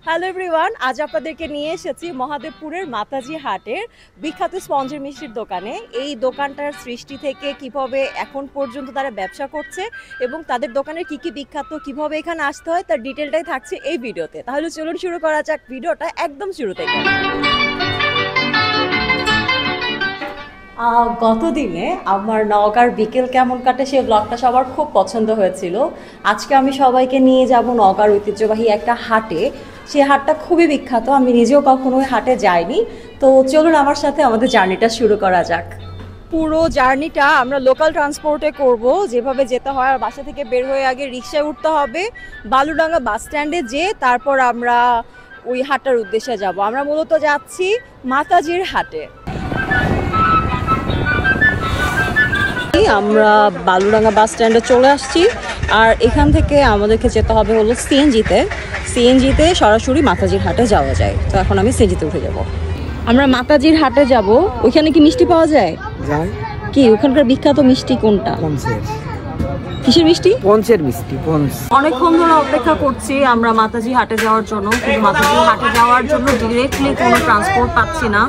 Hello everyone, আজ আপনাদেরকে নিয়ে এসেছি মহাদেবপুরের মাতাজি হাটের বিখ্যাত স্পঞ্জের মিষ্টির দোকানে। এই দোকানটার সৃষ্টি থেকে কিভাবে এখন পর্যন্ত তারা ব্যবসা করছে এবং তাদের দোকানের কি কি বিখ্যাত, কিভাবে এখানে আসতে হয় তার ডিটেলটাই থাকছে এই ভিডিওতে। তাহলে চলুন শুরু করা যাক ভিডিওটা একদম শুরু থেকে। গতদিনে আমার নওগাঁর বিকেল কেমন কাটে সেই ব্লগটা সবার খুব পছন্দ হয়েছিল। আজকে আমি সবাইকে নিয়ে যাব নওগাঁর ঐতিহ্যবাহী একটা হাটে। সেই হাটটা খুবই বিখ্যাত, আমি নিজেও কখনো ওই হাটে যাইনি। তো চলুন আমার সাথে আমাদের জার্নিটা শুরু করা যাক। পুরো জার্নিটা আমরা লোকাল ট্রান্সপোর্টে করব, যেভাবে যেতে হয়। আর বাসা থেকে বের হয়ে আগে রিক্সায় উঠতে হবে, বালুডাঙ্গা বাস স্ট্যান্ডে যেয়ে তারপর আমরা ওই হাটটার উদ্দেশ্যে যাব। আমরা মূলত যাচ্ছি মাতাজির হাটে। আমরা বালুডাঙ্গা বাস স্ট্যান্ডে চলে আসছি, আর এখান থেকে আমাদেরকে যেতে হবে হলো সিএনজিতে সরাসরি মাতাজির হাটে যাওয়া যায়। তো এখন আমি সিএনজিতে উঠে যাব। আমরা মাতাজির হাটে যাব। ওইখানে কি মিষ্টি পাওয়া যায়? কি ওখানকার বিখ্যাত মিষ্টি কোনটা? কিসের মিষ্টি? পঞ্চের মিষ্টি। অনেকক্ষণ ধরে অপেক্ষা করছি আমরা মাতাজি হাটে যাওয়ার জন্য, কিন্তু মাতাজি হাটে যাওয়ার জন্য ডিরেক্টলি কোনো ট্রান্সপোর্ট পাচ্ছি না।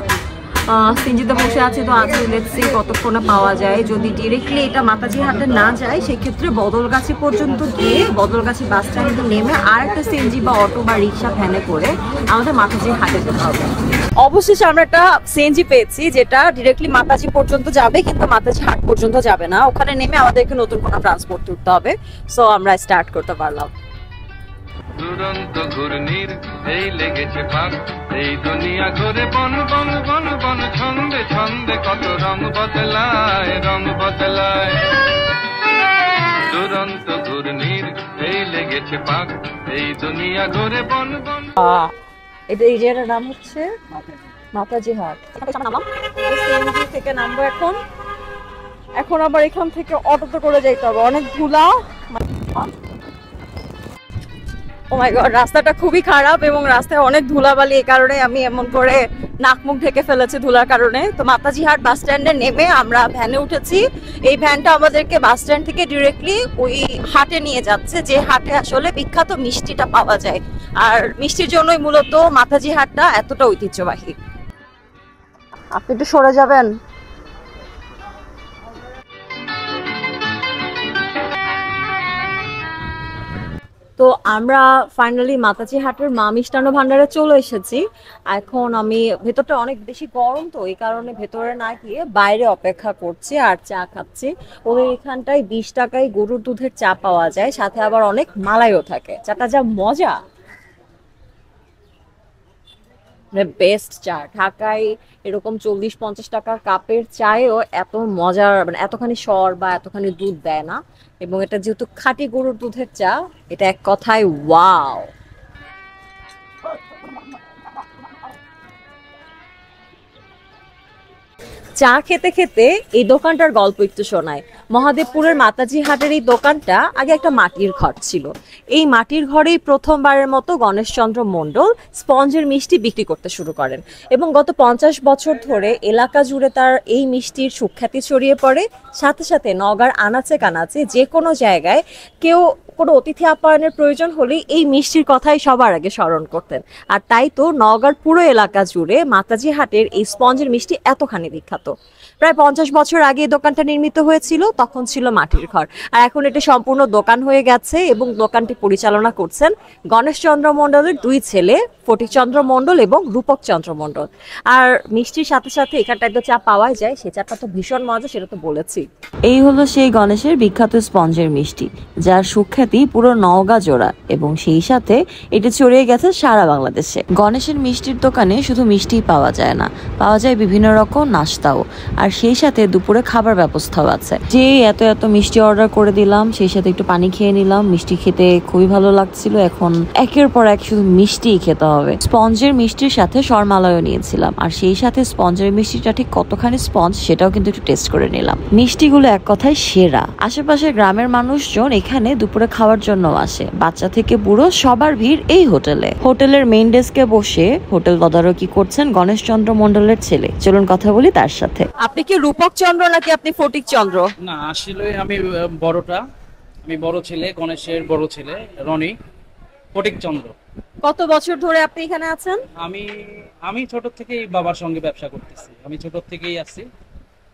সিএনজিতে বসে আছে, তো আছে লেটস সি কতক্ষণে পাওয়া যায়। যদি ডিরেক্টলি এটা মাতাজি হাটে না যায় সেক্ষেত্রে বদলগাছি পর্যন্ত গিয়ে বদলগাছি বাস স্ট্যান্ডে নেমে আর একটা সিএনজি বা অটো বা রিক্সা ভ্যানে করে আমাদের মাতাজি হাটে যেতে হবে। অবশেষে আমরা একটা সিএনজি পেয়েছি যেটা ডিরেক্টলি মাতাজি পর্যন্ত যাবে, কিন্তু মাতাজি হাট পর্যন্ত যাবে না। ওখানে নেমে আমাদেরকে নতুন কোনো ট্রান্সপোর্ট তুলতে হবে। সো আমরা স্টার্ট করতে পারলাম। দুরন্ত ঘূর্ণির এই লেগেছে পাক, এই দুনিয়া ঘুরে বন বন বন বন, ছন্দে ছন্দে কত রং বদলায় রং বদলায়। দুরন্ত ঘূর্ণির এই লেগেছে পাক, এই দুনিয়া ঘুরে বন বন। এটা এই জায়গাটার নাম হচ্ছে মাতাজি হাট। সিএনজি থেকে নামবো এখন আবার এখান থেকে অটোতে করে যাইতে হবে, অনেক ধুলা। ও মাই গড, রাস্তাটা খুবই খারাপ এবং রাস্তায় অনেক ধুলাবালি। এই কারণে আমি এমন করে নাক মুখ ঢেকে ফেলেছি ধুলার কারণে। তো মাতাজি হাট বাস স্ট্যান্ডে নেমে আমরা ভ্যানে উঠেছি। এই ভ্যানটা আমাদেরকে বাস স্ট্যান্ড থেকে ডিরেক্টলি ওই হাটে নিয়ে যাচ্ছে, যে হাটে আসলে বিখ্যাত মিষ্টিটা পাওয়া যায়। আর মিষ্টির জন্যই মূলত মাতাজি হাটটা এতটা ঐতিহ্যবাহী। আপনি একটু সরে যাবেন। তো আমরা ফাইনালি মাতাজি হাটের মা মিষ্টান্ন ভান্ডারে চলে এসেছি। এখন আমি ভেতরটা অনেক বেশি গরম, তো এই কারণে ভেতরে না গিয়ে বাইরে অপেক্ষা করছি আর চা খাচ্ছি। ওদের এখানটায় 20 টাকায় গরুর দুধের চা পাওয়া যায়, সাথে আবার অনেক মালাইও থাকে। চাটা যা মজা, বেস্ট চা। ঢাকায় এরকম 40-50 টাকার কাপের চায়েও এত মজার এতখানি স্বর বা এতখানি দুধ দেয় না। এবং এটা যেহেতু খাঁটি গরুর দুধের চা, এটা এক কথায় ওয়াও। চা খেতে খেতে এই দোকানটার গল্প একটু শোনায়। মহাদেবপুরের মাতাজি হাটের এই দোকানটা আগে একটা মাটির ঘর ছিল। এই মাটির ঘরেই প্রথমবারের মতো গণেশচন্দ্র মণ্ডল স্পঞ্জের মিষ্টি বিক্রি করতে শুরু করেন এবং গত 50 বছর ধরে এলাকা জুড়ে তার এই মিষ্টির সুখ্যাতি ছড়িয়ে পড়ে। সাথে সাথে নওগাঁর আনাচে কানাচে যে কোনো জায়গায় কেউ কোনো অতিথি আপ্যায়নের প্রয়োজন হলেই এই মিষ্টির কথাই সবার আগে স্মরণ করতেন। আর তাই তো নওগাঁর পুরো এলাকা জুড়ে মাতাজি হাটের এই স্পঞ্জের মিষ্টি এতখানি বিখ্যাত। প্রায় 50 বছর আগে এই দোকানটা নির্মিত হয়েছিল, তখন ছিল মাটির ঘর। আর এখন এটা সম্পূর্ণ দোকান হয়ে গেছে এবং দোকানটি পরিচালনা করছেন গণেশচন্দ্র মণ্ডলের 2 ছেলে, ফটিকচন্দ্র মণ্ডল এবং রূপকচন্দ্র মণ্ডল। আর মিষ্টির সাথে সাথে এখানটায় তো চা পাওয়া যায়, সে চাটা তো ভীষণ মজা, সেটা তো বলেছি। এই হলো সেই গণেশের বিখ্যাত স্পঞ্জের মিষ্টি, যার সুখ্যাতি পুরো নওগাঁ জোড়া এবং সেই সাথে এটি ছড়িয়ে গেছে সারা বাংলাদেশে। গণেশের মিষ্টির দোকানে শুধু মিষ্টিই পাওয়া যায় না, পাওয়া যায় বিভিন্ন রকম নাস্তাও, আর সেই সাথে দুপুরে খাবার ব্যবস্থাও আছে। যে এত এত মিষ্টি অর্ডার করে দিলাম, সেই সাথে একটু পানি খেয়ে নিলাম। মিষ্টি খেতে খুবই ভালো লাগছিল। এখন একের পর এক শুধু মিষ্টিই খেতে হবে। স্পঞ্জের মিষ্টির সাথে সরমালাইও নিয়েছিলাম, আর সেই সাথে স্পঞ্জের মিষ্টিটা ঠিক কতখানি স্পঞ্জ সেটাও কিন্তু একটু টেস্ট করে নিলাম। মিষ্টিগুলো এক কথায় সেরা। আশেপাশের গ্রামের মানুষজন এখানে দুপুরে খাওয়ার জন্য আসে, বাচ্চা থেকে বুড়ো সবার ভিড় এই হোটেলে। হোটেলের মেইন ডেস্কে বসে হোটেল তদারকি করছেন গণেশচন্দ্র মণ্ডলের ছেলে। চলুন কথা বলি তার সাথে। আপনি কি রূপকচন্দ্র নাকি আপনি ফটিকচন্দ্র? না, আসলে আমি বড় ছেলে, গণেশের বড় ছেলে রনি ফটিকচন্দ্র। কত বছর ধরে আপনি এখানে আছেন? আমি আমি ছোট থেকেই বাবার সঙ্গে ব্যবসা করতেছি, আমি ছোট থেকেই আছি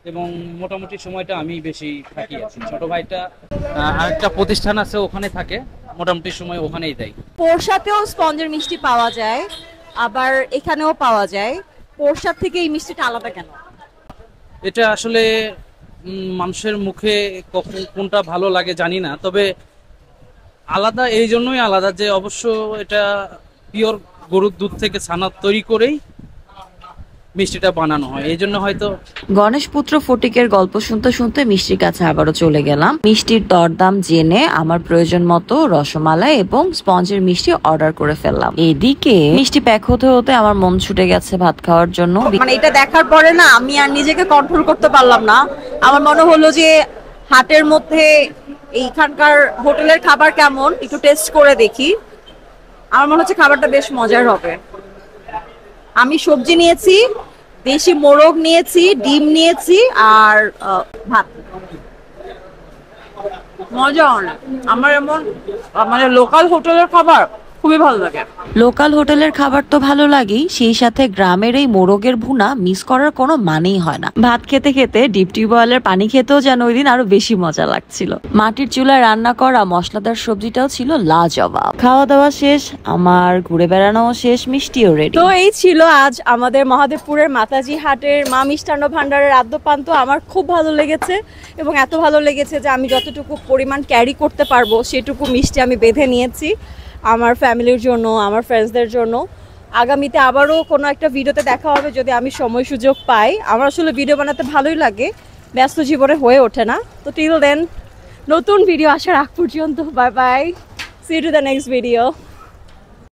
এবং মোটামুটি সময়টা আমি বেশি থাকি আছি। ছোট ভাইটা আরেকটা প্রতিষ্ঠান আছে ওখানে থাকে, মোটামুটি সময় ওখানেই দেয়। পোরশাতেও স্পঞ্জের মিষ্টি পাওয়া যায়, আবার এখানেও পাওয়া যায়। পোরশার থেকে এই মিষ্টিটা আলাদা কেন? এটা আসলে মানুষের মুখে কখন কোনটা ভালো লাগে জানি না, তবে আলাদা এই জন্যই আলাদা যে অবশ্য এটা পিওর গরুর দুধ থেকে ছানা তৈরি করেই মিষ্টিটা বানানো হয়, এই জন্য হয়তো। গণেশ পুত্র ফটিকের গল্প শুনতে শুনতে মিষ্টির কাছে আবারও চলে গেলাম। মিষ্টির দরদাম জেনে আমার প্রয়োজন মতো রসমালাই এবং স্পঞ্জের মিষ্টি অর্ডার করে ফেললাম। এদিকে মিষ্টি প্যাক হতে হতে আমার মন ছুটে গেছে ভাত খাওয়ার জন্য। মানে এটা দেখার পরে না আমি আর নিজেকে কন্ট্রোল করতে পারলাম না। আমার মনে হলো যে হাটের মধ্যে এইখানকার হোটেলের খাবার কেমন একটু টেস্ট করে দেখি। আমার মনে হচ্ছে খাবারটা বেশ মজার হবে। আমি সবজি নিয়েছি, দেশি মোরগ নিয়েছি, ডিম নিয়েছি আর ভাত। মজা অনেক। আমার এমন মানে লোকাল হোটেলের খাবার খুবই ভালো লাগে। লোকাল হোটেলের খাবার তো ভালো লাগেই, সেই সাথে গ্রামের এই মোরগের ভুনা মিস করার কোনো মানেই হয় না। ভাত খেতে খেতে ডিপ টিউবওয়েলের পানি খেতেও যেন ওই দিন আরো বেশি মজা লাগছিল। মাটির চুলায় রান্না করা মশলাদার সবজিটাও ছিল লাজবাব। খাওয়া দাওয়া শেষ, আমার ঘুরে বেড়ানো শেষ, মিষ্টিও রেডি। তো এই ছিল আজ আমাদের মহাদেবপুরের মাতাজি হাটের মা মিষ্টান্ন ভান্ডারের আদ্যপান্ত। আমার খুব ভালো লেগেছে এবং এত ভালো লেগেছে যে আমি যতটুকু পরিমাণ ক্যারি করতে পারবো সেটুকু মিষ্টি আমি বেঁধে নিয়েছি আমার ফ্যামিলির জন্য, আমার ফ্রেন্ডসদের জন্য। আগামীতে আবারও কোনো একটা ভিডিওতে দেখা হবে যদি আমি সময় সুযোগ পাই। আমার আসলে ভিডিও বানাতে ভালোই লাগে, ব্যস্ত জীবনে হয়ে ওঠে না। তো টিল দেন, নতুন ভিডিও আসার আগ পর্যন্ত bye bye, see you to the next video.